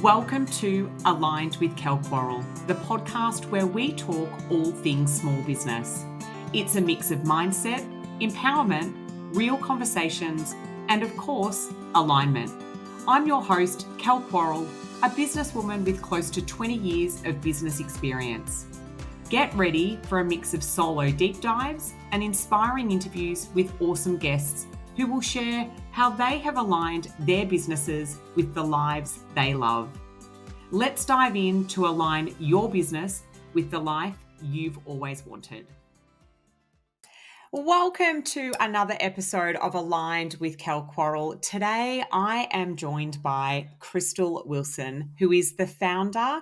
Welcome to Aligned with Kell, the podcast where we talk all things small business. It's a mix of mindset, empowerment, real conversations, and of course, alignment. I'm your host, Kell, a businesswoman with close to 20 years of business experience. Get ready for a mix of solo deep dives and inspiring interviews with awesome guests who will share how they have aligned their businesses with the lives they love. Let's dive in to align your business with the life you've always wanted. Welcome to another episode of Aligned with Kell. Today, I am joined by Krystal Wilson, who is the founder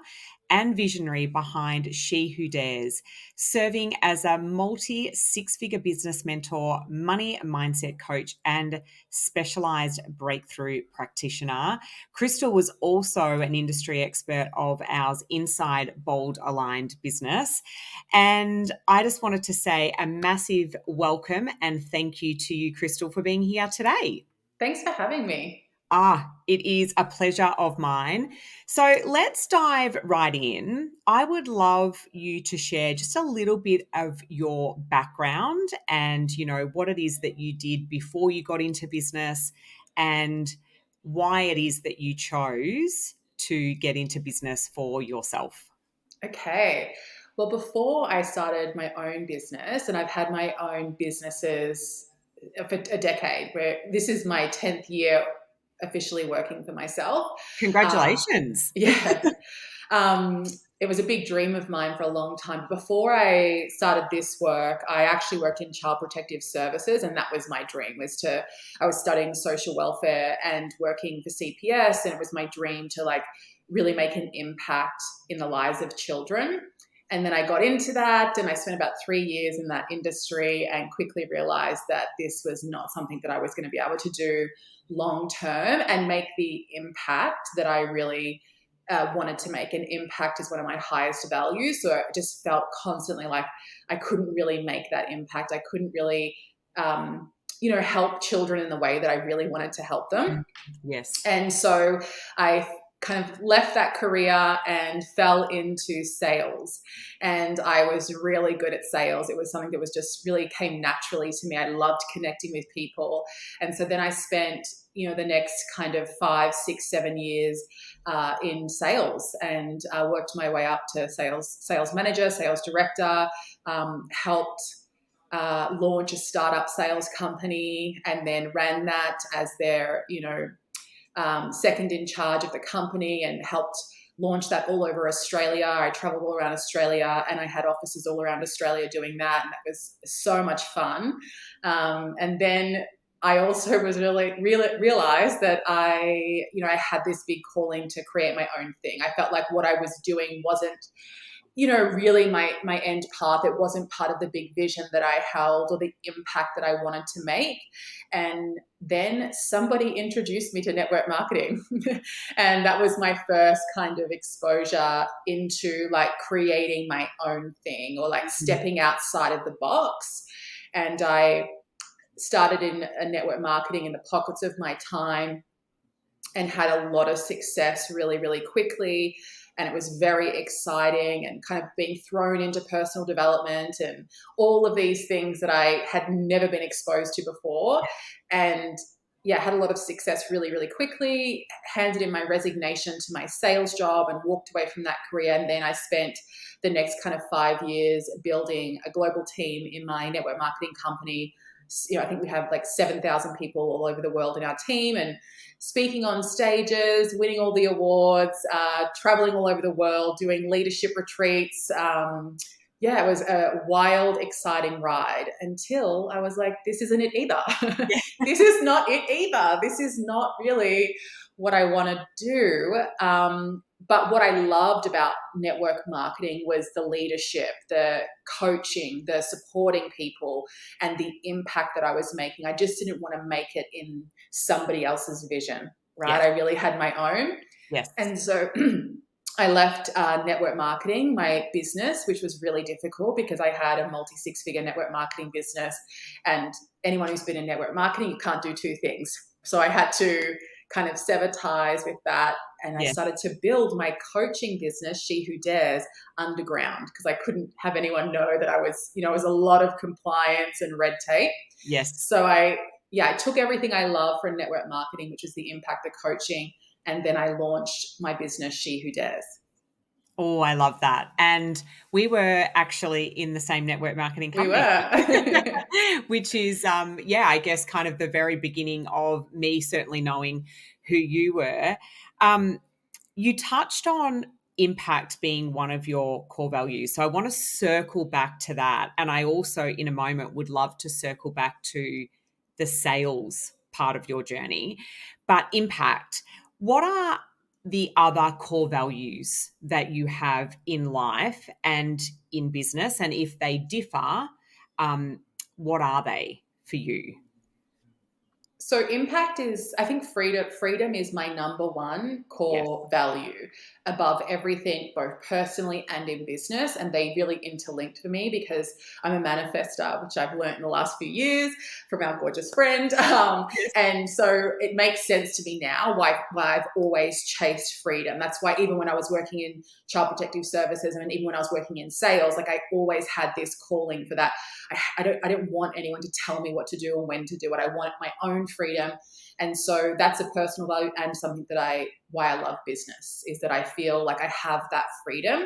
and visionary behind She Who Dares, serving as a multi-six-figure business mentor, money mindset coach, and specialized breakthrough practitioner. Krystal was also an industry expert of ours inside Bold Aligned Business. And I just wanted to say a massive welcome and thank you to you, Krystal, for being here today. Thanks for having me. It is a pleasure of mine. So let's dive right in. I would love you to share just a little bit of your background and, what it is that you did before you got into business and why it is that you chose to get into business for yourself. Okay. Well, before I started my own business, and I've had my own businesses for a decade, where this is my 10th year officially working for myself. Congratulations. It was a big dream of mine for a long time. Before I started this work, I actually worked in child protective services, and that was my dream. I was studying social welfare and working for CPS, and it was my dream to really make an impact in the lives of children. And then I got into that and I spent about 3 years in that industry and quickly realized that this was not something that I was going to be able to do long term and make the impact that I really wanted to make. An impact is one of my highest values. So I just felt constantly like I couldn't really make that impact. I couldn't really, help children in the way that I really wanted to help them. Yes. And so I kind of left that career and fell into sales. And I was really good at sales. It was something that was just really came naturally to me. I loved connecting with people. And so then I spent, the next kind of 5, 6, 7 years in sales and worked my way up to sales manager, sales director, helped launch a startup sales company and then ran that as their, second in charge of the company and helped launch that all over Australia. I traveled all around Australia and I had offices all around Australia doing that. And that was so much fun. And then I also was realized that I had this big calling to create my own thing. I felt like what I was doing wasn't, really my end path. It wasn't part of the big vision that I held or the impact that I wanted to make. And then somebody introduced me to network marketing. And that was my first kind of exposure into creating my own thing or stepping outside of the box. And I started in a network marketing in the pockets of my time and had a lot of success really, really quickly. And it was very exciting and kind of being thrown into personal development and all of these things that I had never been exposed to before. And had a lot of success really, really quickly, handed in my resignation to my sales job and walked away from that career. And then I spent the next kind of 5 years building a global team in my network marketing company. I think we have 7,000 people all over the world in our team and speaking on stages, winning all the awards, traveling all over the world, doing leadership retreats. It was a wild, exciting ride until I was like, this isn't it either. This is not it either. This is not really what I want to do. But what I loved about network marketing was the leadership, the coaching, the supporting people, and the impact that I was making. I just didn't want to make it in somebody else's vision, right? Yes. I really had my own. Yes. And so I left network marketing, my business, which was really difficult because I had a multi-six-figure network marketing business. And anyone who's been in network marketing, you can't do two things. So I had to kind of sever ties with that. And I Yes. started to build my coaching business, She Who Dares, underground, because I couldn't have anyone know that I was, it was a lot of compliance and red tape. Yes. So I took everything I love from network marketing, which is the impact of coaching, and then I launched my business, She Who Dares. Oh, I love that. And we were actually in the same network marketing company. We were. Which is, I guess kind of the very beginning of me certainly knowing who you were. You touched on impact being one of your core values. So I want to circle back to that. And I also, in a moment, would love to circle back to the sales part of your journey. But impact, what are the other core values that you have in life and in business? And if they differ, what are they for you? So impact is, I think freedom is my number one core value above everything, both personally and in business. And they really interlinked for me because I'm a manifester, which I've learned in the last few years from our gorgeous friend. And so it makes sense to me now why I've always chased freedom. That's why even when I was working in child protective services and even when I was working in sales, like I always had this calling for that. I don't want anyone to tell me what to do and when to do it. I want my own freedom. And so that's a personal value and something that why I love business is that I feel like I have that freedom.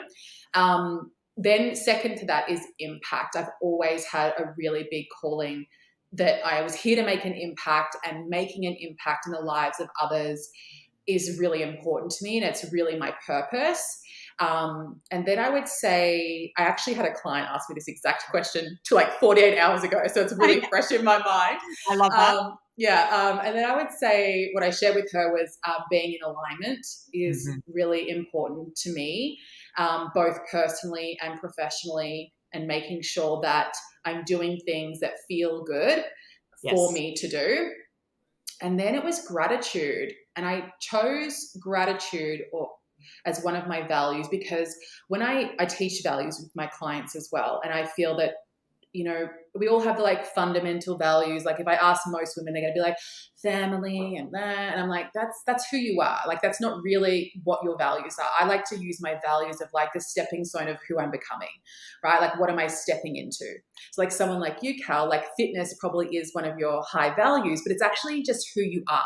Then second to that is impact. I've always had a really big calling that I was here to make an impact, and making an impact in the lives of others is really important to me. And it's really my purpose. And then I would say, I actually had a client ask me this exact question to like 48 hours ago. So it's really fresh in my mind. I love that. And then I would say what I shared with her was being in alignment is really important to me, both personally and professionally, and making sure that I'm doing things that feel good for me to do. And then it was gratitude. And I chose gratitude as one of my values because when I teach values with my clients as well, and I feel that, we all have the like fundamental values. Like if I ask most women, they're going to be like family and that. And I'm like, that's who you are. Like, that's not really what your values are. I like to use my values of like the stepping stone of who I'm becoming, right? Like, what am I stepping into? So like someone like you, Kell, like fitness probably is one of your high values, but it's actually just who you are.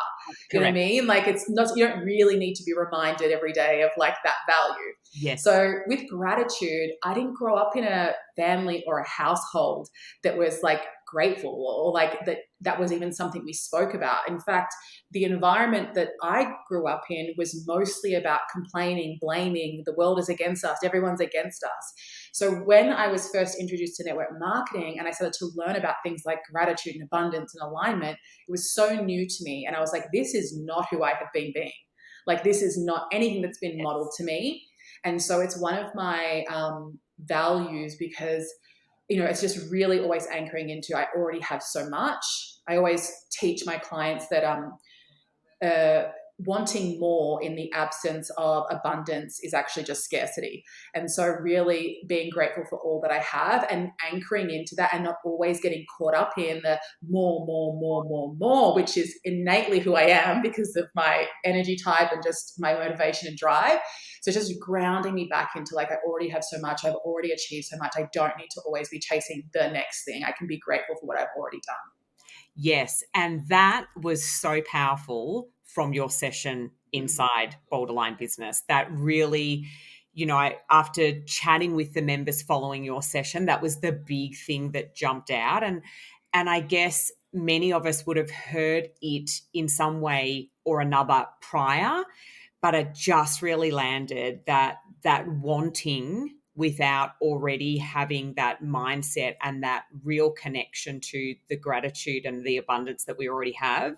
You know what I mean? Like it's not, you don't really need to be reminded every day of like that value. Yes. So with gratitude, I didn't grow up in a family or a household that was like grateful or like that was even something we spoke about. In fact, the environment that I grew up in was mostly about complaining, blaming, the world is against us, everyone's against us. So when I was first introduced to network marketing and I started to learn about things like gratitude and abundance and alignment, it was so new to me. And I was like, this is not who I have been being. Like, this is not anything that's been modeled to me. And so it's one of my values because, it's just really always anchoring into I already have so much. I always teach my clients that wanting more in the absence of abundance is actually just scarcity. And so really being grateful for all that I have and anchoring into that and not always getting caught up in the more, which is innately who I am because of my energy type and just my motivation and drive. So just grounding me back into like, I already have so much. I've already achieved so much. I don't need to always be chasing the next thing. I can be grateful for what I've already done. Yes. And that was so powerful from your session inside Bold Aligned Business. That really, after chatting with the members following your session, that was the big thing that jumped out. And I guess many of us would have heard it in some way or another prior, but it just really landed that wanting without already having that mindset and that real connection to the gratitude and the abundance that we already have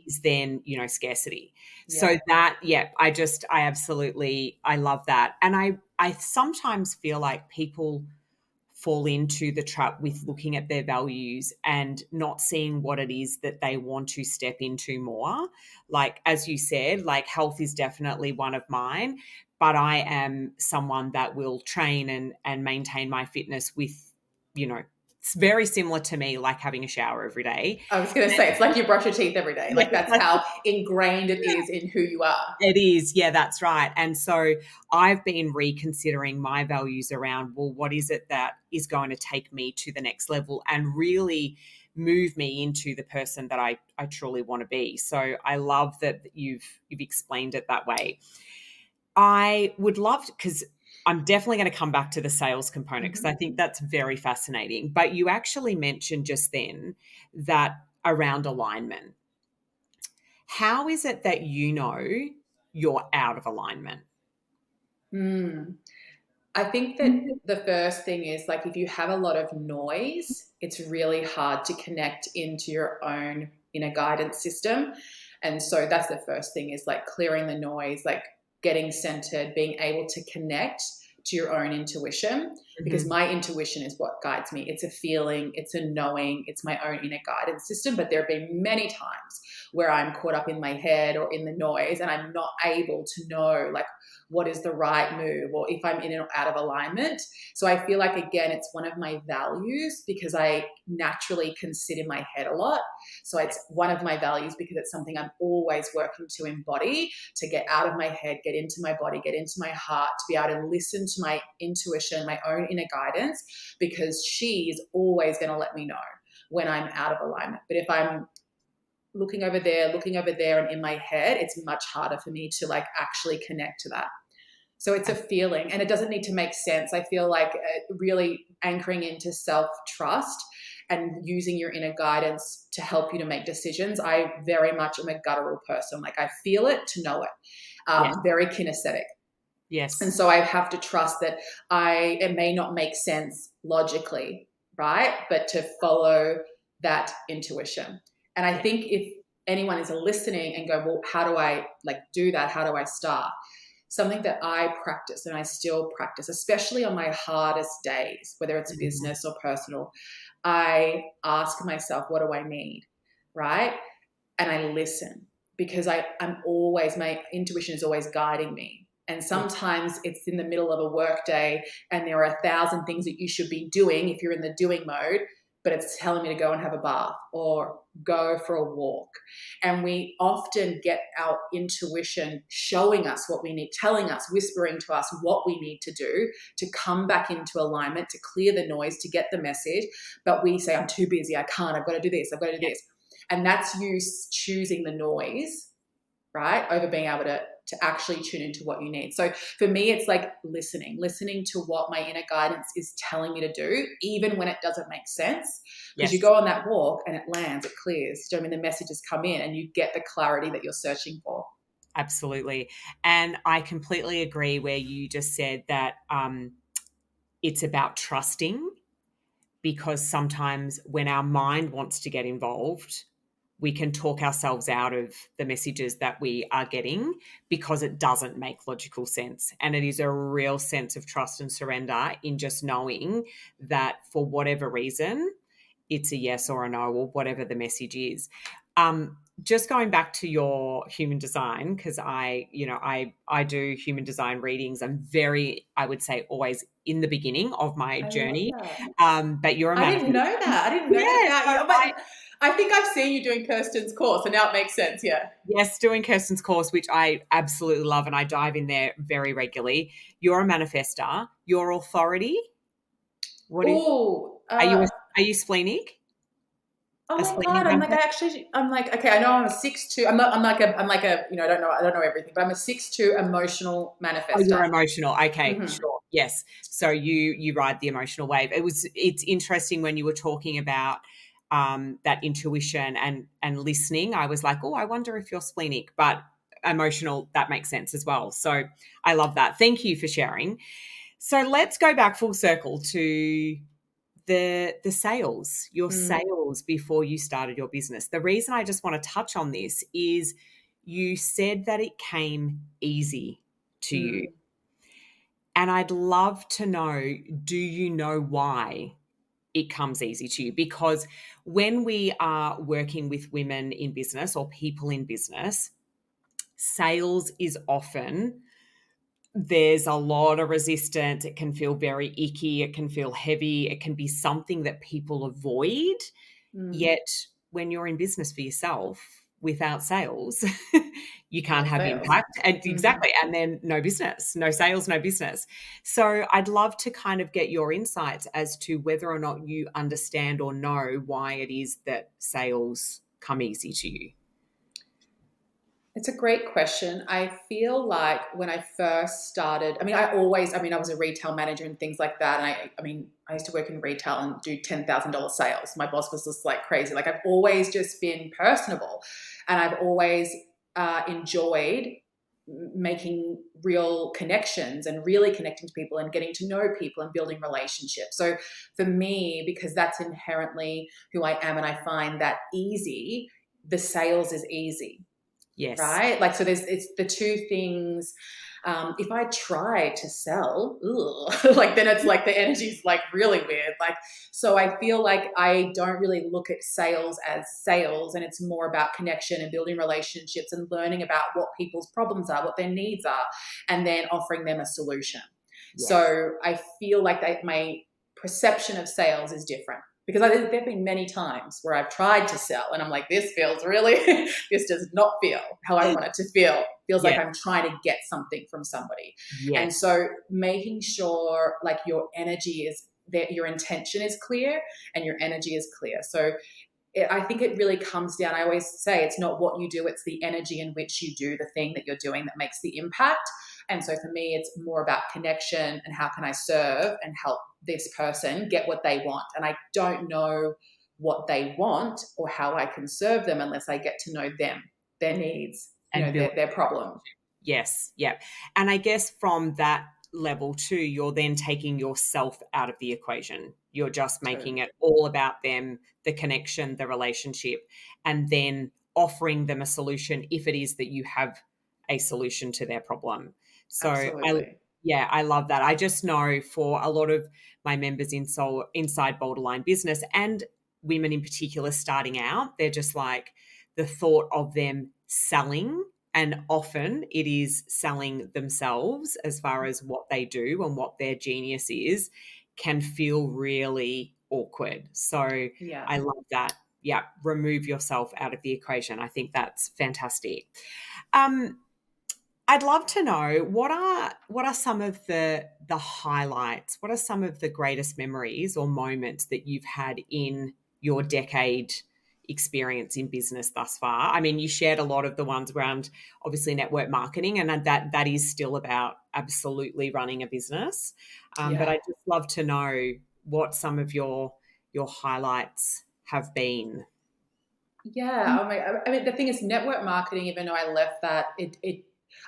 is then, scarcity. Yeah. So that, I love that. And I sometimes feel like people fall into the trap with looking at their values and not seeing what it is that they want to step into more. Like, as you said, like health is definitely one of mine, but I am someone that will train and maintain my fitness with, It's very similar to me, like having a shower every day. I was going to say, it's like you brush your teeth every day. Like that's how ingrained it is in who you are. It is. Yeah, that's right. And so I've been reconsidering my values around, well, what is it that is going to take me to the next level and really move me into the person that I truly want to be. So I love that you've explained it that way. I would love, because I'm definitely going to come back to the sales component because I think that's very fascinating. But you actually mentioned just then that around alignment. How is it that you know you're out of alignment? I think that the first thing is like if you have a lot of noise, it's really hard to connect into your own inner guidance system. And so that's the first thing is like clearing the noise, like getting centered, being able to connect to your own intuition, because my intuition is what guides me. It's a feeling, it's a knowing, it's my own inner guidance system. But there have been many times where I'm caught up in my head or in the noise and I'm not able to know like what is the right move or if I'm in or out of alignment. So I feel like, again, it's one of my values because I naturally can sit in my head a lot. So it's one of my values because it's something I'm always working to embody, to get out of my head, get into my body, get into my heart, to be able to listen to my intuition, my own inner guidance, because she is always going to let me know when I'm out of alignment. But if I'm looking over there and in my head, it's much harder for me to like actually connect to that. So it's a feeling and it doesn't need to make sense. I feel like really anchoring into self-trust and using your inner guidance to help you to make decisions. I very much am a guttural person. Like I feel it to know it. Very kinesthetic. Yes. And so I have to trust that it may not make sense logically, right? But to follow that intuition. And I think if anyone is listening and go, well, how do I like do that? How do I start? Something that I practice and I still practice, especially on my hardest days, whether it's business or personal, I ask myself, what do I need? Right? And I listen because I'm always, my intuition is always guiding me. And sometimes it's in the middle of a work day and there are 1,000 things that you should be doing if you're in the doing mode, but it's telling me to go and have a bath or go for a walk. And we often get our intuition showing us what we need, telling us, whispering to us what we need to do to come back into alignment, to clear the noise, to get the message. But we say, I'm too busy, I can't, I've got to do this, I've got to do this. And that's you choosing the noise, right, over being able to actually tune into what you need. So for me, it's like listening to what my inner guidance is telling me to do, even when it doesn't make sense. Because you go on that walk and it lands, it clears. Do you know what I mean? The messages come in and you get the clarity that you're searching for. Absolutely. And I completely agree where you just said that it's about trusting, because sometimes when our mind wants to get involved, we can talk ourselves out of the messages that we are getting because it doesn't make logical sense. And it is a real sense of trust and surrender in just knowing that for whatever reason, it's a yes or a no or whatever the message is. Just going back to your human design, because I do human design readings. I'm very, I would say, always in the beginning of my journey. But you're a I didn't know that. I didn't know that about you. But I think I've seen you doing Kirsten's course, and now it makes sense. Yeah. Yes, doing Kirsten's course, which I absolutely love, and I dive in there very regularly. You're a manifestor. Your authority. What is? Are you splenic? Oh my God. I'm like, okay, I know I'm a 6'2". I'm like a, I don't know everything, but I'm a 6'2" emotional manifestor. Oh, you're emotional. Okay, sure. Yes. So you ride the emotional wave. It's interesting when you were talking about that intuition and listening. I was like, oh, I wonder if you're splenic, but emotional, that makes sense as well. So I love that. Thank you for sharing. So let's go back full circle to the sales, your sales before you started your business. The reason I just want to touch on this is you said that it came easy to you. And I'd love to know, do you know why it comes easy to you? Because when we are working with women in business or people in business, sales is often there's a lot of resistance. It can feel very icky. It can feel heavy. It can be something that people avoid. Mm. Yet when you're in business for yourself without sales, you can't No have sales. impact. And Mm. exactly. And then no business, no sales, no business. So I'd love to kind of get your insights as to whether or not you understand or know why it is that sales come easy to you. It's a great question. I feel like when I first started, I was a retail manager and things like that. And I used to work in retail and do $10,000 sales. My boss was just like crazy. Like I've always just been personable, and I've always enjoyed making real connections and really connecting to people and getting to know people and building relationships. So for me, because that's inherently who I am and I find that easy, the sales is easy. Yes. Right? Like, so it's the two things. If I try to sell, like then it's like the energy's like really weird. Like, so I feel like I don't really look at sales as sales, and it's more about connection and building relationships and learning about what people's problems are, what their needs are, and then offering them a solution. Yes. So I feel like my perception of sales is different. Because there have been many times where I've tried to sell and I'm like, this feels really, this does not feel how I want it to feel. Feels like Yes. I'm trying to get something from somebody. And Yes. so making sure like your energy is that your intention is clear and your energy is clear. So I think it really comes down, I always say it's not what you do, it's the energy in which you do the thing that you're doing that makes the impact. And so for me, it's more about connection and how can I serve and help this person get what they want. And I don't know what they want or how I can serve them unless I get to know them, their needs, And build. their problem. Yes. Yeah. And I guess from that level too, you're then taking yourself out of the equation. You're just making Totally. it all about them, the connection, the relationship, and then offering them a solution if it is that you have a solution to their problem. So Absolutely. I love that. I just know for a lot of my members inside Borderline Business and women in particular starting out, they're just like the thought of them selling, and often it is selling themselves as far as what they do and what their genius is, can feel really awkward. So Yeah. I love that. Yeah, remove yourself out of the equation. I think that's fantastic. I'd love to know what are some of the highlights? What are some of the greatest memories or moments that you've had in your decade experience in business thus far? I mean, you shared a lot of the ones around obviously network marketing, and that is still about absolutely running a business. But Yeah. I'd just love to know what some of your highlights have been. Yeah. Oh my, the thing is, network marketing, even though I left that,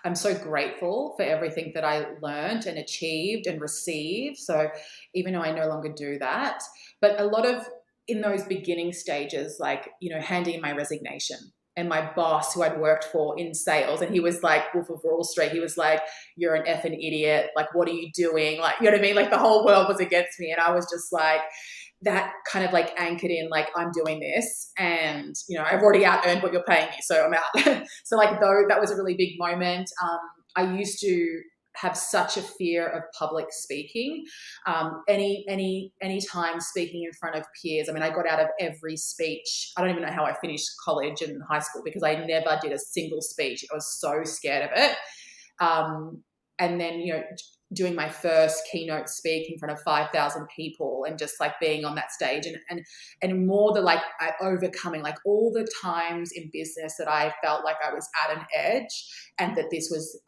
I'm so grateful for everything that I learned and achieved and received. So even though I no longer do that, but a lot of in those beginning stages, like, handing in my resignation, and my boss who I'd worked for in sales, and he was like Wolf of Wall Street. He was like, "You're an effing idiot. Like, what are you doing?" Like, you know what I mean? Like the whole world was against me. And I was just like, that kind of like anchored in, like, I'm doing this and, I've already out earned what you're paying me. So I'm out. So like, though that was a really big moment. I used to have such a fear of public speaking. Any time speaking in front of peers. I mean, I got out of every speech. I don't even know how I finished college and high school because I never did a single speech. I was so scared of it. And then, doing my first keynote speak in front of 5,000 people and just like being on that stage and more the like overcoming like all the times in business that I felt like I was at an edge, and that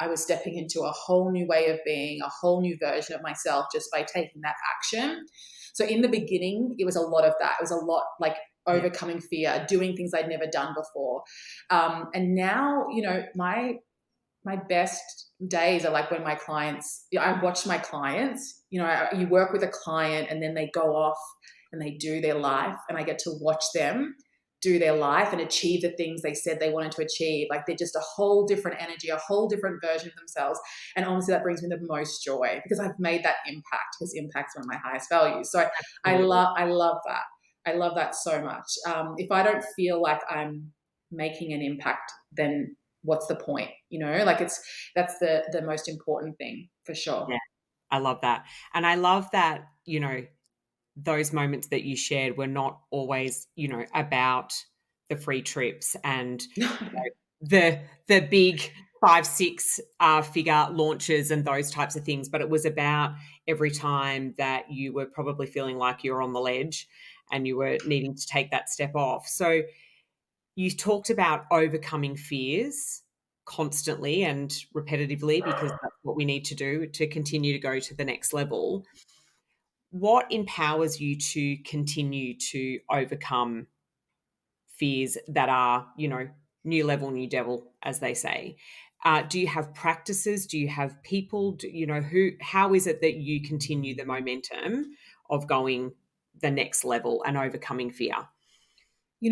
I was stepping into a whole new way of being, a whole new version of myself just by taking that action. So in the beginning, it was a lot of that. It was a lot like overcoming fear, doing things I'd never done before. And now, my best days are like when my clients, I watch my clients, you work with a client and then they go off and they do their life, and I get to watch them do their life and achieve the things they said they wanted to achieve. Like they're just a whole different energy, a whole different version of themselves. And honestly, that brings me the most joy because I've made that impact, because impact's one of my highest values. So I love that. I love that so much. If I don't feel like I'm making an impact, then what's the point? Like that's the most important thing for sure. Yeah, I love that. And I love that, those moments that you shared were not always, about the free trips and the big 5, 6 figure launches and those types of things, but it was about every time that you were probably feeling like you were on the ledge and you were needing to take that step off. So you talked about overcoming fears constantly and repetitively, because that's what we need to do to continue to go to the next level. What empowers you to continue to overcome fears that are, new level, new devil, as they say? Do you have practices? Do you have people? How is it that you continue the momentum of going the next level and overcoming fear?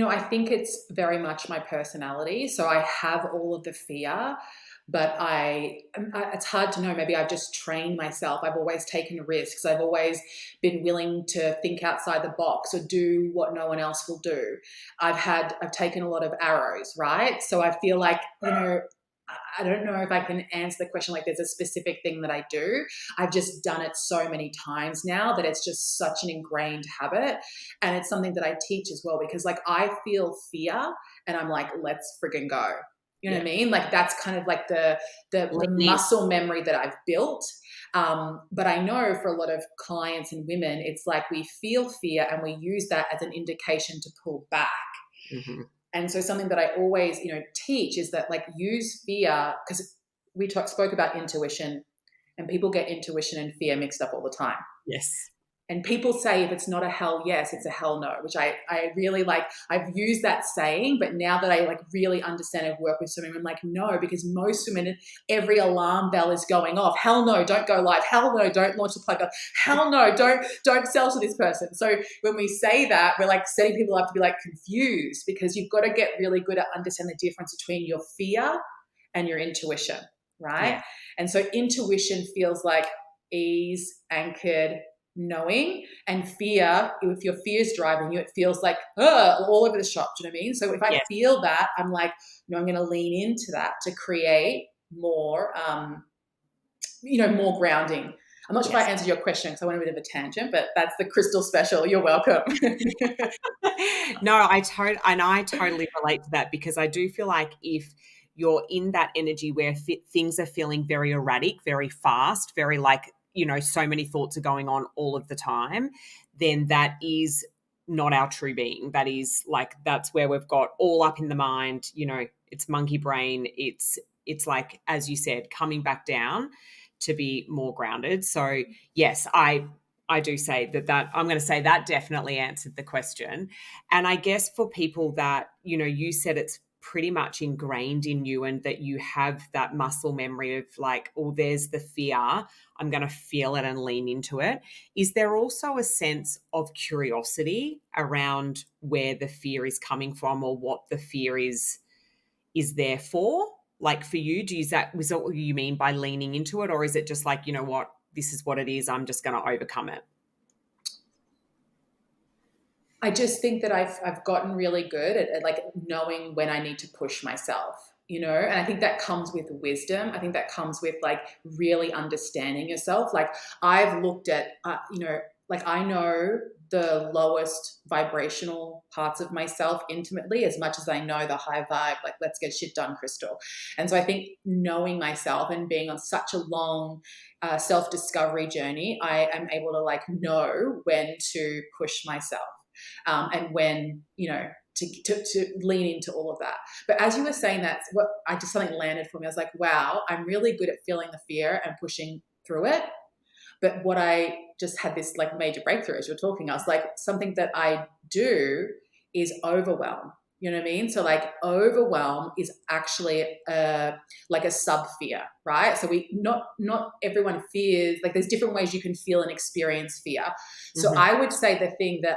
I think it's very much my personality. So I have all of the fear, but it's hard to know. Maybe I've just trained myself. I've always taken risks. I've always been willing to think outside the box or do what no one else will do. I've taken a lot of arrows, right? So I feel like, I don't know if I can answer the question like there's a specific thing that I do. I've just done it so many times now that it's just such an ingrained habit. And it's something that I teach as well, because like I feel fear and I'm like, let's friggin' go. You know what I mean? Like that's kind of like the muscle memory that I've built. But I know for a lot of clients and women, it's like we feel fear and we use that as an indication to pull back. Mm-hmm. And so something that I always, teach is that like use fear, because we spoke about intuition, and people get intuition and fear mixed up all the time. Yes. And people say if it's not a hell yes, it's a hell no, which I really like. I've used that saying, but now that I like really understand and work with so many women, I'm like, no, because most women, every alarm bell is going off. Hell no, don't go live. Hell no, don't launch the podcast. Hell no, don't sell to this person. So when we say that, we're like setting people up to be like confused, because you've got to get really good at understanding the difference between your fear and your intuition, right? Yeah. And so intuition feels like ease, anchored, knowing, and fear, if your fear is driving you, it feels like all over the shop. Do you know what I mean? So if I feel that, I'm like, no, I'm going to lean into that to create more, more grounding. I'm not sure if I answered your question because I went a bit of a tangent, but that's the Krystal special. You're welcome. No, I totally relate to that, because I do feel like if you're in that energy where things are feeling very erratic, very fast, very like, so many thoughts are going on all of the time, then that is not our true being. That is like, that's where we've got all up in the mind, it's monkey brain. It's like, as you said, coming back down to be more grounded. So yes, I do say that I'm going to say that definitely answered the question. And I guess for people that, you said it's pretty much ingrained in you and that you have that muscle memory of like, oh, there's the fear, I'm going to feel it and lean into it. Is there also a sense of curiosity around where the fear is coming from or what the fear is there for? Like for you, was that what you mean by leaning into it? Or is it just like, you know what, this is what it is, I'm just going to overcome it? I just think that I've gotten really good at like knowing when I need to push myself, and I think that comes with wisdom. I think that comes with like really understanding yourself. Like I've looked at, like I know the lowest vibrational parts of myself intimately as much as I know the high vibe, like let's get shit done, Krystal. And so I think knowing myself and being on such a long self-discovery journey, I am able to like know when to push myself. And when, to lean into all of that. But as you were saying that, something landed for me. I was like, wow, I'm really good at feeling the fear and pushing through it. But what I just had this like major breakthrough as you were talking, I was like, something that I do is overwhelm. You know what I mean? So like overwhelm is actually like a sub fear, right? So not everyone fears, like there's different ways you can feel and experience fear. So I would say the thing that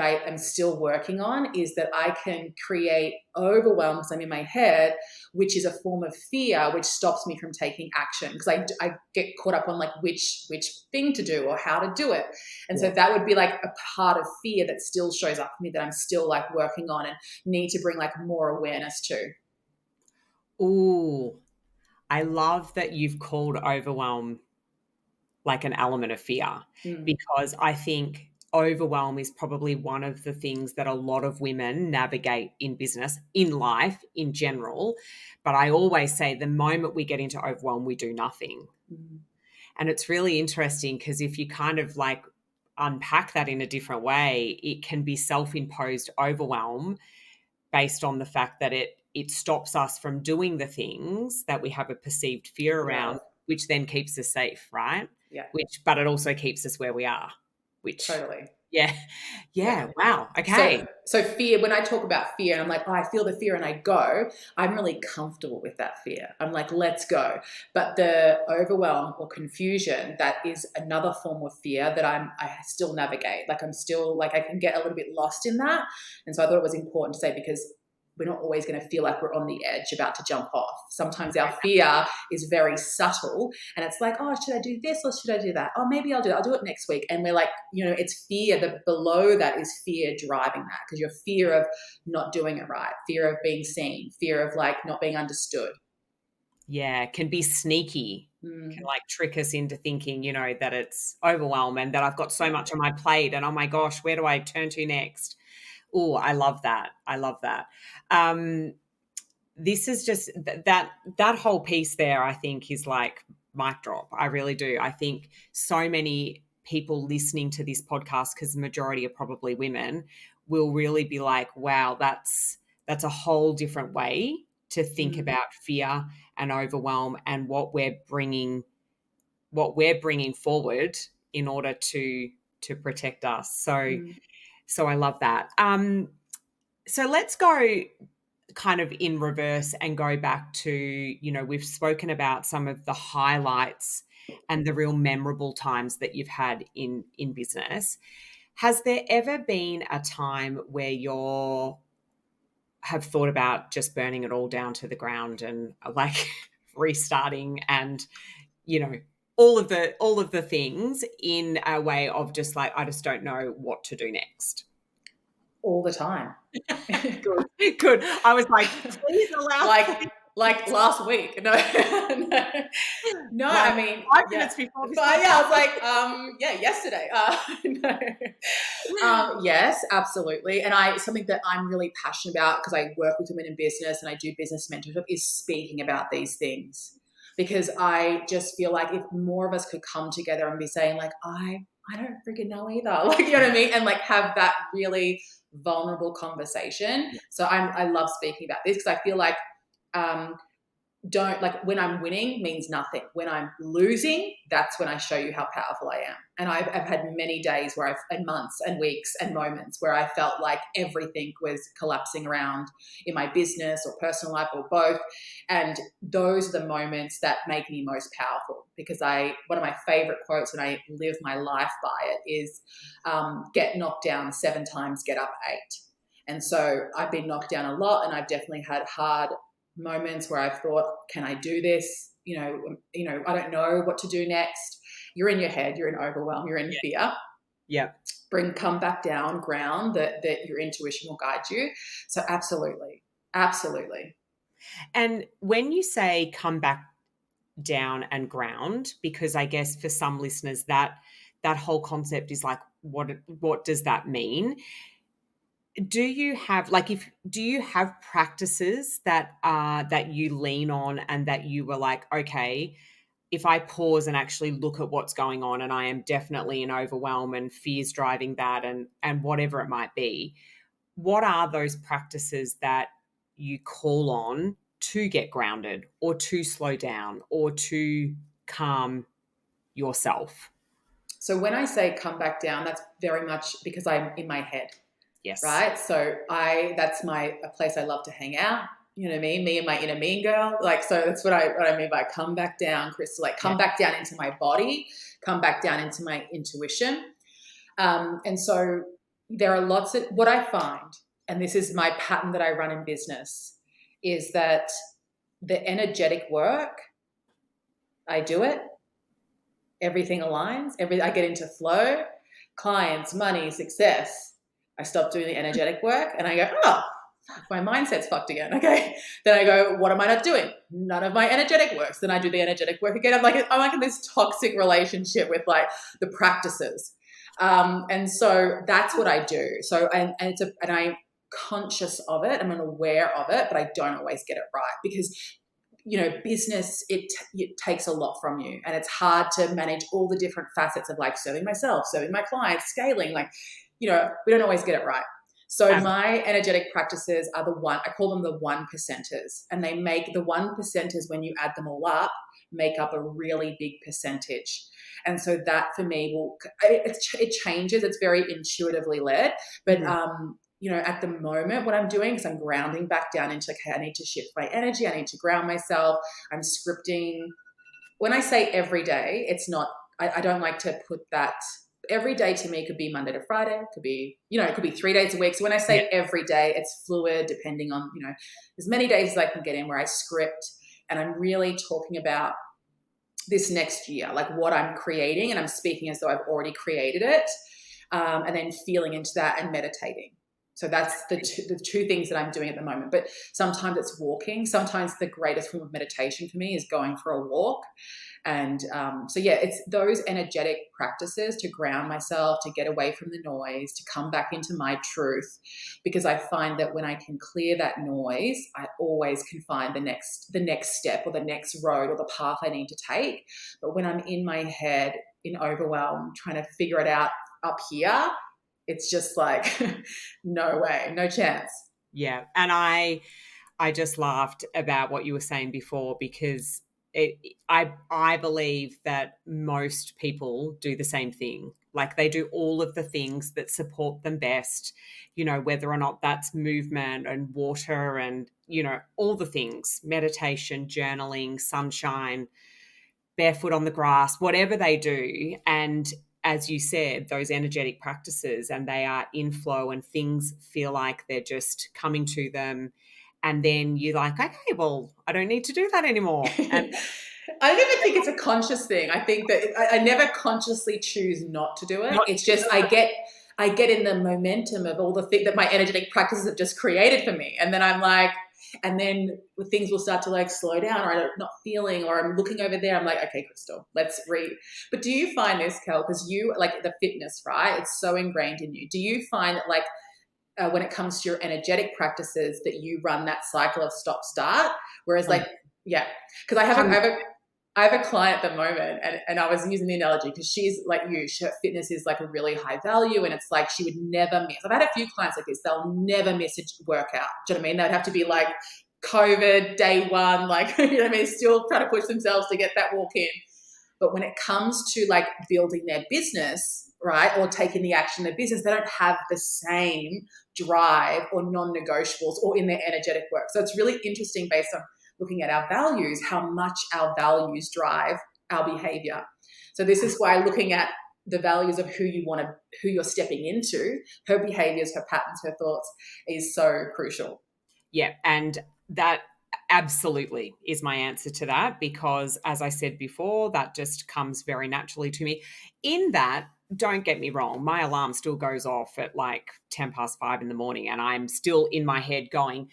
I am still working on is that I can create overwhelm because I'm in my head, which is a form of fear, which stops me from taking action because I get caught up on like which thing to do or how to do it. And so that would be like a part of fear that still shows up for me that I'm still like working on and need to bring like more awareness to. Ooh, I love that you've called overwhelm like an element of fear, Mm, because I think overwhelm is probably one of the things that a lot of women navigate in business, in life in general. But I always say the moment we get into overwhelm, we do nothing. mm, And it's really interesting because if you kind of like unpack that in a different way, it can be self-imposed overwhelm based on the fact that it stops us from doing the things that we have a perceived fear right. around, which then keeps us safe, right? Yeah, But it also keeps us where we are, which, totally. yeah, Yeah. yeah, wow, So, okay, so fear, when I talk about fear and I'm like, oh, I feel the fear and I go, I'm really comfortable with that fear. I'm like, let's go. But the overwhelm or confusion, that is another form of fear that I still navigate. Like I'm still like, I can get a little bit lost in that. And so I thought it was important to say, because we're not always going to feel like we're on the edge about to jump off. Sometimes our fear is very subtle and it's like, oh, should I do this or should I do that? Oh, maybe I'll do it. I'll do it next week. And we're like, it's fear. The below that is fear driving that, because your fear of not doing it right, fear of being seen, fear of like not being understood. yeah, can be sneaky, can Mm, like trick us into thinking, that it's overwhelm and that I've got so much on my plate and oh my gosh, where do I turn to next? Oh, I love that. I love that. Um, this is just that whole piece there, I think, is like mic drop. I really do. I think so many people listening to this podcast, because the majority are probably women, will really be like, wow, that's a whole different way to think mm, about fear and overwhelm and what we're bringing forward in order to protect us. So mm. I love that. So let's go kind of in reverse and go back to, we've spoken about some of the highlights and the real memorable times that you've had in business. Has there ever been a time where you have thought about just burning it all down to the ground and like restarting and, you know, all of the things in a way of just like, I just don't know what to do next? All the time. Good, good. I was like, please allow, like please, like last week. No, no, like I mean, 5 minutes yeah. before this But yeah, I was podcast. like, yeah, yesterday. No. Yes, absolutely. And something that I'm really passionate about, because I work with women in business and I do business mentorship, is speaking about these things. Because I just feel like if more of us could come together and be saying like, I don't freaking know either. Like, you know what I mean? And like have that really vulnerable conversation. So I love speaking about this, because I feel like um, don't like, when I'm winning means nothing. When I'm losing, that's when I show you how powerful I am. And I've had many days where and months and weeks and moments where I felt like everything was collapsing around in my business or personal life or both. And those are the moments that make me most powerful, because one of my favorite quotes, and I live my life by it, is get knocked down 7 times, get up 8. And so I've been knocked down a lot, and I've definitely had hard moments where I've thought, can I do this? I don't know what to do next. You're in your head, you're in overwhelm, you're in Yeah. fear. Yeah. Come back down, ground that your intuition will guide you. So absolutely. Absolutely. And when you say come back down and ground, because I guess for some listeners that whole concept is like, what does that mean? Do you have practices that you lean on and that you were like, okay, if I pause and actually look at what's going on and I am definitely in overwhelm and fear's driving that and whatever it might be, what are those practices that you call on to get grounded or to slow down or to calm yourself? So when I say come back down, that's very much because I'm in my head. Yes. Right? So that's a place I love to hang out. You know what I mean? Me and my inner mean girl. Like, so that's what I mean by come back down, Krystal. Like, Yeah. come back down into my body, come back down into my intuition. And so there are lots of what I find, and this is my pattern that I run in business, is that the energetic work, I do it, everything aligns, I get into flow, clients, money, success. I stop doing the energetic work and I go, oh, my mindset's fucked again. Okay. Then I go, what am I not doing? None of my energetic works. Then I do the energetic work again. I'm like in this toxic relationship with like the practices. And so that's what I do. So, and I'm conscious of it. I'm aware of it, but I don't always get it right because, business, it takes a lot from you, and it's hard to manage all the different facets of like serving myself, serving my clients, scaling, like, we don't always get it right. So my energetic practices are I call them the 1%ers, and they make the 1%ers, when you add them all up, make up a really big percentage. And so that for me it changes. It's very intuitively led, but at the moment, what I'm doing is I'm grounding back down into, okay, I need to shift my energy. I need to ground myself. I'm scripting. When I say every day, it's not, I don't like to put that. Every day to me could be Monday to Friday. It could be, it could be 3 days a week. So when I say every day, it's fluid depending on, as many days as I can get in where I script, and I'm really talking about this next year, like what I'm creating, and I'm speaking as though I've already created it, and then feeling into that and meditating. So that's the two things that I'm doing at the moment. But sometimes it's walking. Sometimes the greatest form of meditation for me is going for a walk. And it's those energetic practices to ground myself, to get away from the noise, to come back into my truth, because I find that when I can clear that noise, I always can find the next step or the next road or the path I need to take. But when I'm in my head, in overwhelm, trying to figure it out up here, it's just like, no way, no chance. Yeah. And I just laughed about what you were saying before, because I believe that most people do the same thing. Like they do all of the things that support them best, whether or not that's movement and water and, all the things, meditation, journaling, sunshine, barefoot on the grass, whatever they do. And as you said, those energetic practices, and they are in flow and things feel like they're just coming to them. And then you're like, okay, well, I don't need to do that anymore. And I don't even think it's a conscious thing. I think that I never consciously choose not to do it. It's just I get in the momentum of all the things that my energetic practices have just created for me. And then I'm like, and then things will start to like slow down, or I'm not feeling, or I'm looking over there. I'm like, okay, Krystal, let's read. But do you find this, Kell, because you like the fitness, right? It's so ingrained in you. Do you find that like when it comes to your energetic practices that you run that cycle of stop start? Whereas like, because I have a client at the moment, and I was using the analogy because she's like you, her fitness is like a really high value, and it's like she would never miss. I've had a few clients like this, they'll never miss a workout. Do you know what I mean? They'd have to be like COVID, day one, like, you know what I mean? Still trying to push themselves to get that walk in. But when it comes to like building their business, right, or taking the action in their business, they don't have the same drive or non-negotiables or in their energetic work. So it's really interesting based on looking at our values, how much our values drive our behavior. So this is why looking at the values of who you're stepping into, her behaviors, her patterns, her thoughts is so crucial. Yeah. And that absolutely is my answer to that, because as I said before, that just comes very naturally to me. In that, don't get me wrong, my alarm still goes off at like 5:10 in the morning, and I'm still in my head going,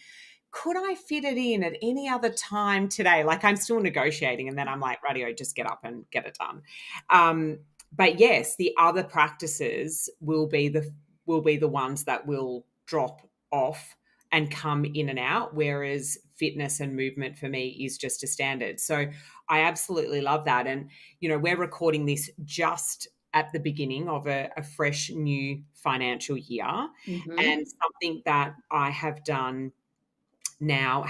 could I fit it in at any other time today? Like I'm still negotiating, and then I'm like, radio, just get up and get it done. But yes, the other practices will be the ones that will drop off and come in and out, whereas fitness and movement for me is just a standard. So I absolutely love that. And, we're recording this just at the beginning of a fresh new financial year. Mm-hmm. And something that I have done now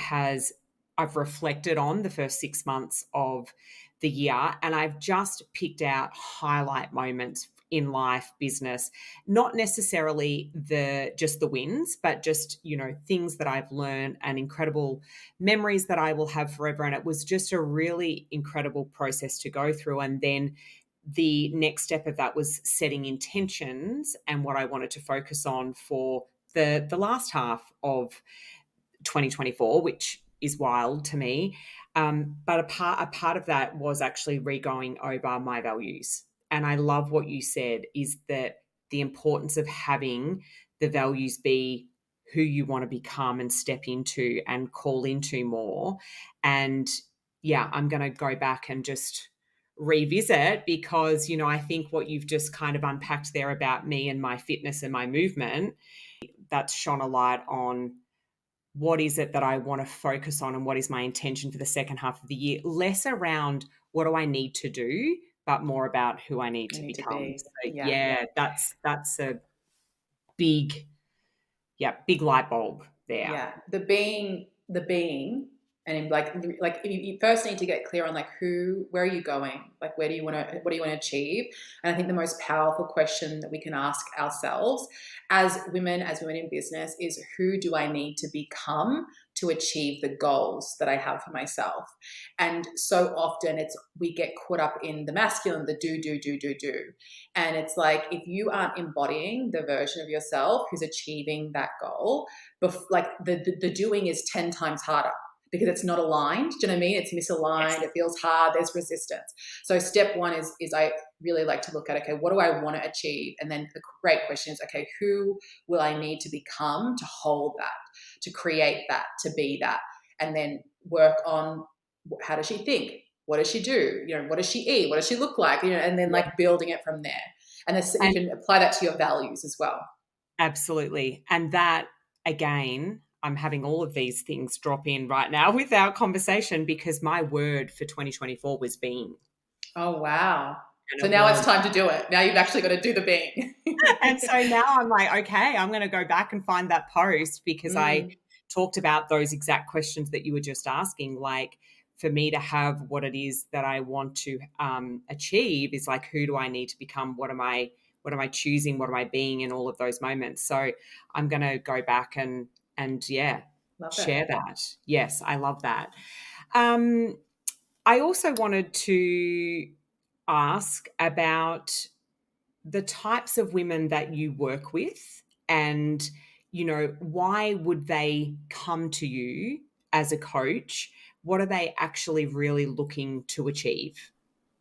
I've reflected on the first 6 months of the year, and I've just picked out highlight moments in life, business, not necessarily just the wins, but just, things that I've learned and incredible memories that I will have forever. And it was just a really incredible process to go through. And then the next step of that was setting intentions and what I wanted to focus on for the last half of 2024, which is wild to me. But a part of that was actually re-going over my values. And I love what you said, is that the importance of having the values be who you want to become and step into and call into more. And yeah, I'm going to go back and just revisit, because, you know, I think what you've just kind of unpacked there about me and my fitness and my movement, that's shone a light on what is it that I want to focus on and what is my intention for the second half of the year. Less around what do I need to do, but more about who I need to become. So yeah, that's a big, big light bulb there. Yeah, the being, and like you first need to get clear on like where are you going, like what do you want to achieve. And I think the most powerful question that we can ask ourselves as women in business is, who do I need to become to achieve the goals that I have for myself? And so often we get caught up in the masculine, the do. And it's like, if you aren't embodying the version of yourself who's achieving that goal, like the doing is 10 times harder, because it's not aligned. Do you know what I mean? It's misaligned. Yes. It feels hard. There's resistance. So step one is I really like to look at, okay, what do I want to achieve? And then the great question is, okay, who will I need to become to hold that, to create that, to be that? And then work on, how does she think? What does she do? You know, what does she eat? What does she look like? You know, and then like building it from there. And you can apply that to your values as well. Absolutely. And that, again, I'm having all of these things drop in right now with our conversation, because my word for 2024 was being. Oh, wow. And so now it's time to do it. Now you've actually got to do the being. And so now I'm like, okay, I'm going to go back and find that post, because I talked about those exact questions that you were just asking. Like, for me to have what it is that I want to achieve is like, who do I need to become? What am I choosing? What am I being in all of those moments? So I'm going to go back and share that. Yes, I love that. I also wanted to ask about the types of women that you work with, and, you know, why would they come to you as a coach? What are they actually really looking to achieve?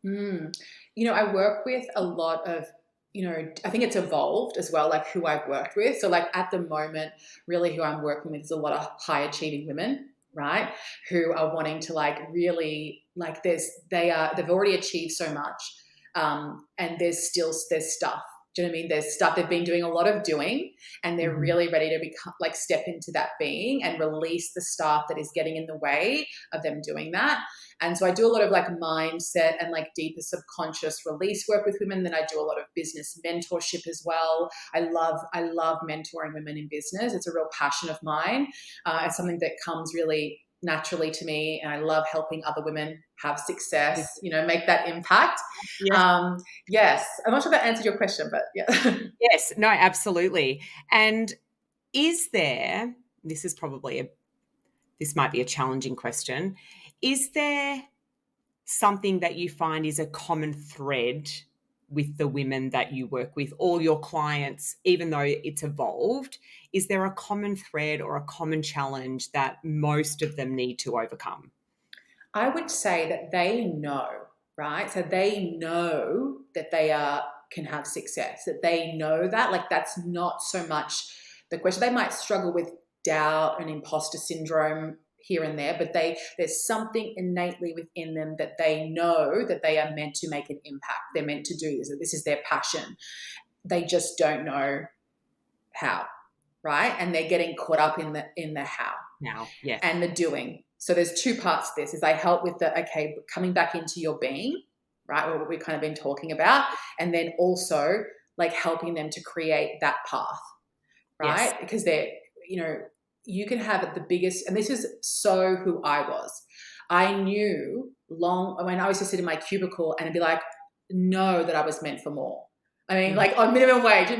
You know, I work with a lot of, you know, I think it's evolved as well, like who I've worked with. So like at the moment, really who I'm working with is a lot of high achieving women, right? Who are wanting to like really, like they've already achieved so much. And there's stuff. Do you know what I mean? There's stuff they've been doing a lot of doing, and they're really ready to become, like, step into that being and release the stuff that is getting in the way of them doing that. And so I do a lot of like mindset and like deeper subconscious release work with women. Then I do a lot of business mentorship as well. I love mentoring women in business. It's a real passion of mine. It's something that comes really naturally to me, and I love helping other women have success, you know, make that impact. Yes. Yes. I'm not sure that answered your question, but yeah. Yes, no, absolutely. And is there, this might be a challenging question, is there something that you find is a common thread with the women that you work with, or your clients, even though it's evolved? Is there a common thread or a common challenge that most of them need to overcome? I would say that they know, right? So they know that they can have success, that they know that, like, that's not so much the question. They might struggle with doubt and imposter syndrome here and there, but there's something innately within them that they know that they are meant to make an impact. They're meant to do this. This is their passion. They just don't know how, right? And they're getting caught up in the how. Now, yes. And the doing. So there's two parts to this. Is I help with coming back into your being, right? What we've kind of been talking about, and then also like helping them to create that path, right? Yes. Because they're, you know, you can have the biggest, and this is so who I was. I knew when I was to sit in my cubicle and be like, know that I was meant for more. I mean, like on minimum wage,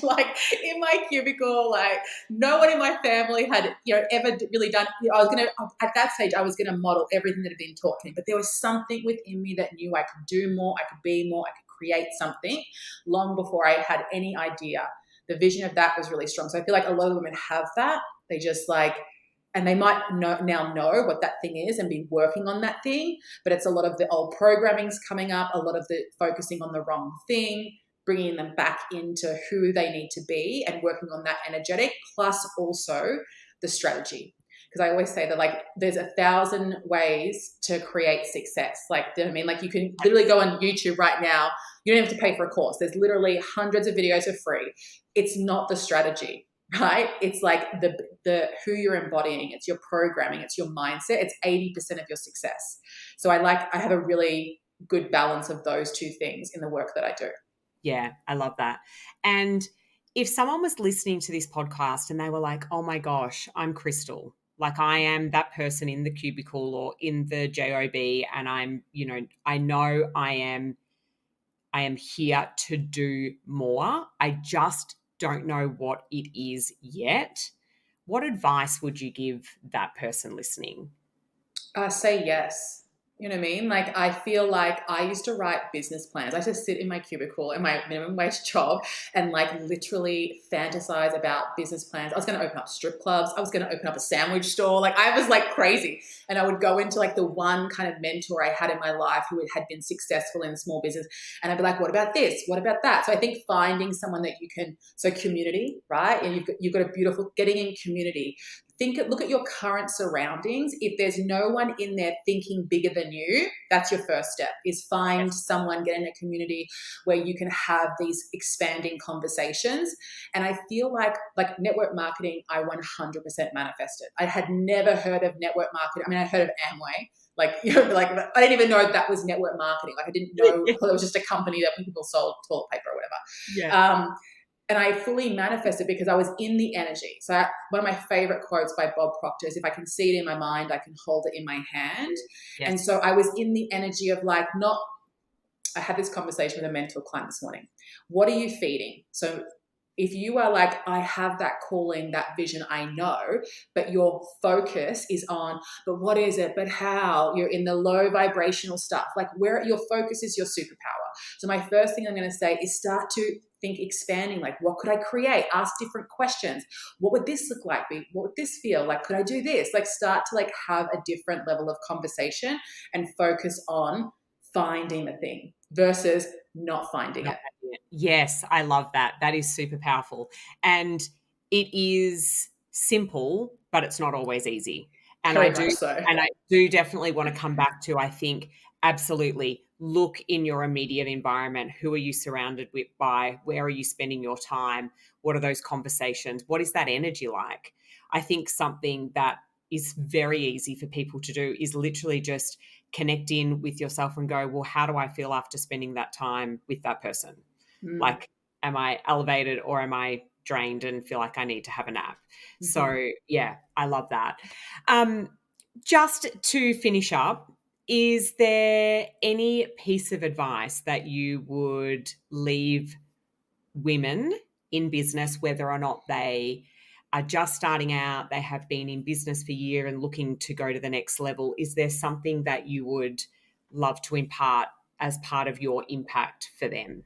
like in my cubicle, like no one in my family had, you know, ever really done, you know, at that stage, I was going to model everything that had been taught to me, but there was something within me that knew I could do more, I could be more, I could create something long before I had any idea. The vision of that was really strong. So I feel like a lot of women have that. They just like, and they might now know what that thing is and be working on that thing, but it's a lot of the old programming's coming up, a lot of the focusing on the wrong thing, bringing them back into who they need to be and working on that energetic, plus also the strategy. Because I always say that, like, there's 1,000 ways to create success. Like, you know what I mean? Like, you can literally go on YouTube right now. You don't have to pay for a course. There's literally hundreds of videos for free. It's not the strategy, right? It's like the who you're embodying. It's your programming. It's your mindset. It's 80% of your success. So I have a really good balance of those two things in the work that I do. Yeah, I love that. And if someone was listening to this podcast and they were like, oh my gosh, I'm Krystal. Like, I am that person in the cubicle or in the job, and I'm, I know I am here to do more. I just don't know what it is yet. What advice would you give that person listening? Say yes. You know what I mean? Like, I feel like I used to write business plans. I used to sit in my cubicle in my minimum wage job and like literally fantasize about business plans. I was going to open up strip clubs. I was going to open up a sandwich store. Like, I was like crazy. And I would go into like the one kind of mentor I had in my life who had been successful in small business. And I'd be like, what about this? What about that? So I think finding someone that you can, so community, right? And you've got a beautiful, getting in community. Look at your current surroundings. If there's no one in there thinking bigger than you, that's your first step, is find someone, get in a community where you can have these expanding conversations. And I feel like network marketing, I 100% manifested. I had never heard of network marketing. I mean, I heard of Amway. Like, I didn't even know that was network marketing. Like, I didn't know it was just a company that people sold toilet paper or whatever. Yeah. And I fully manifested because I was in the energy. So one of my favorite quotes by Bob Proctor is, if I can see it in my mind, I can hold it in my hand. Yes. And so I was in the energy of I had this conversation with a mentor client this morning. What are you feeding? So if you are like, I have that calling, that vision, I know, but your focus is on, but what is it? But how? You're in the low vibrational stuff. Like, where your focus is your superpower. So my first thing I'm going to say is start to think expanding. Like, what could I create? Ask different questions. What would this look like? What would this feel like? Could I do this? Like, start to have a different level of conversation and focus on finding the thing versus not finding it. Yes, I love that. That is super powerful. And it is simple, but it's not always easy. And I do definitely want to come back to, I think, absolutely look in your immediate environment. Who are you surrounded by? Where are you spending your time? What are those conversations? What is that energy like? I think something that is very easy for people to do is literally just connect in with yourself and go, well, how do I feel after spending that time with that person? Like, am I elevated or am I drained and feel like I need to have a nap? Mm-hmm. So yeah, I love that. Just to finish up, is there any piece of advice that you would leave women in business, whether or not they are just starting out, they have been in business for a year and looking to go to the next level? Is there something that you would love to impart as part of your impact for them?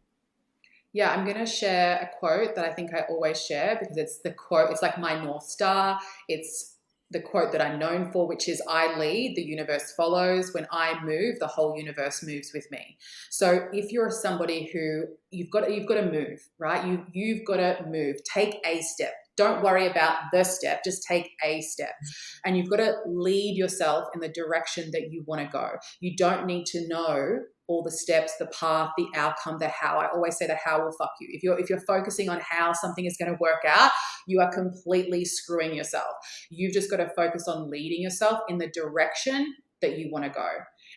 Yeah, I'm going to share a quote that I think I always share, because it's the quote, it's like my North Star. It's the quote that I'm known for, which is, I lead, the universe follows. When I move, the whole universe moves with me. So if you're somebody who you've got to move, right? You've got to move. Take a step. Don't worry about the step. Just take a step. And you've got to lead yourself in the direction that you want to go. You don't need to know all the steps, the path, the outcome, the how. I always say the how will fuck you. If you're focusing on how something is going to work out, you are completely screwing yourself. You've just got to focus on leading yourself in the direction that you want to go.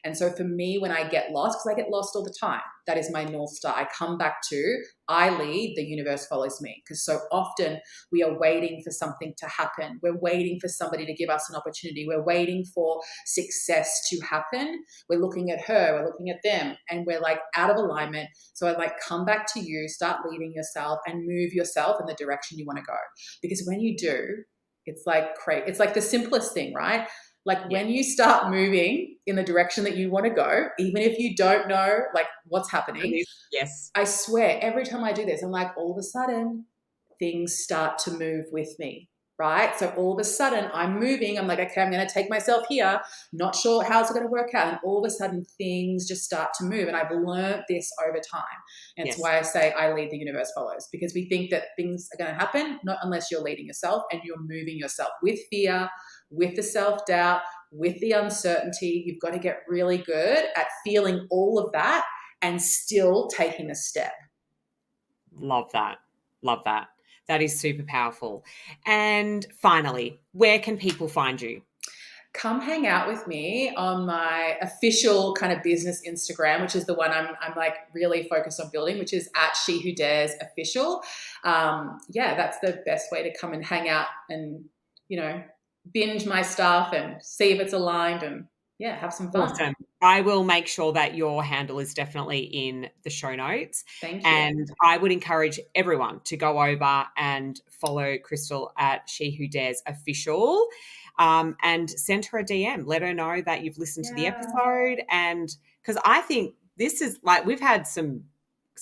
And so for me, when I get lost, because I get lost all the time, that is my North Star. I come back to, I lead, the universe follows me. Because so often we are waiting for something to happen. We're waiting for somebody to give us an opportunity. We're waiting for success to happen. We're looking at her, we're looking at them, and we're out of alignment. So I come back to you, start leading yourself and move yourself in the direction you want to go. Because when you do, it's it's like the simplest thing, right? When you start moving in the direction that you want to go, even if you don't know what's happening. Yes. I swear every time I do this, I'm all of a sudden things start to move with me, right? So all of a sudden I'm moving. I'm like, okay, I'm going to take myself here. Not sure how's it going to work out. And all of a sudden things just start to move. And I've learned this over time. And it's why I say I lead, the universe follows, because we think that things are going to happen, not unless you're leading yourself and you're moving yourself with fear, with the self-doubt, with the uncertainty. You've got to get really good at feeling all of that and still taking a step. Love that. Love that. That is super powerful. And finally, where can people find you? Come hang out with me on my official kind of business Instagram, which is the one I'm like really focused on building, which is at She Who Dares Official. That's the best way to come and hang out and, binge my stuff and see if it's aligned and have some fun. Awesome. I will make sure that your handle is definitely in the show notes. Thank you. And I would encourage everyone to go over and follow Krystal at She Who Dares Official, and send her a DM. Let her know that you've listened to the episode. And because I think this is like, we've had some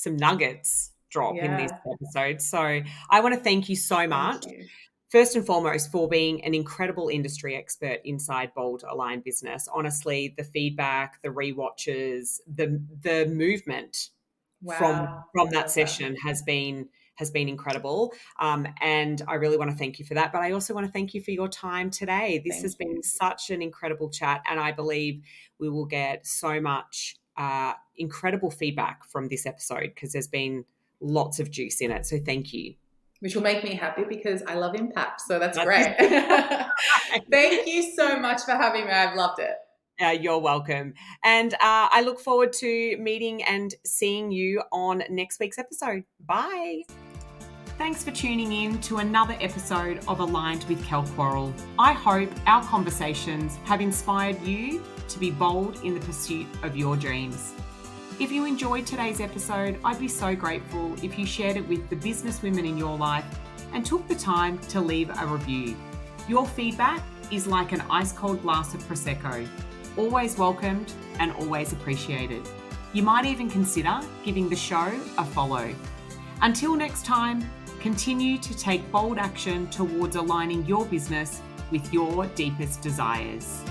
nuggets drop in this episode. So I want to thank you so much. Thank you. First and foremost, for being an incredible industry expert inside Bold Aligned Business. Honestly, the feedback, the rewatches, the movement from that session has been incredible. And I really want to thank you for that. But I also want to thank you for your time today. This has been such an incredible chat, and I believe we will get so much incredible feedback from this episode because there's been lots of juice in it. So thank you. Which will make me happy because I love impact. So that's great. Thank you so much for having me. I've loved it. You're welcome. And I look forward to meeting and seeing you on next week's episode. Bye. Thanks for tuning in to another episode of Aligned with Kell Quarrell. I hope our conversations have inspired you to be bold in the pursuit of your dreams. If you enjoyed today's episode, I'd be so grateful if you shared it with the business women in your life and took the time to leave a review. Your feedback is like an ice-cold glass of Prosecco, always welcomed and always appreciated. You might even consider giving the show a follow. Until next time, continue to take bold action towards aligning your business with your deepest desires.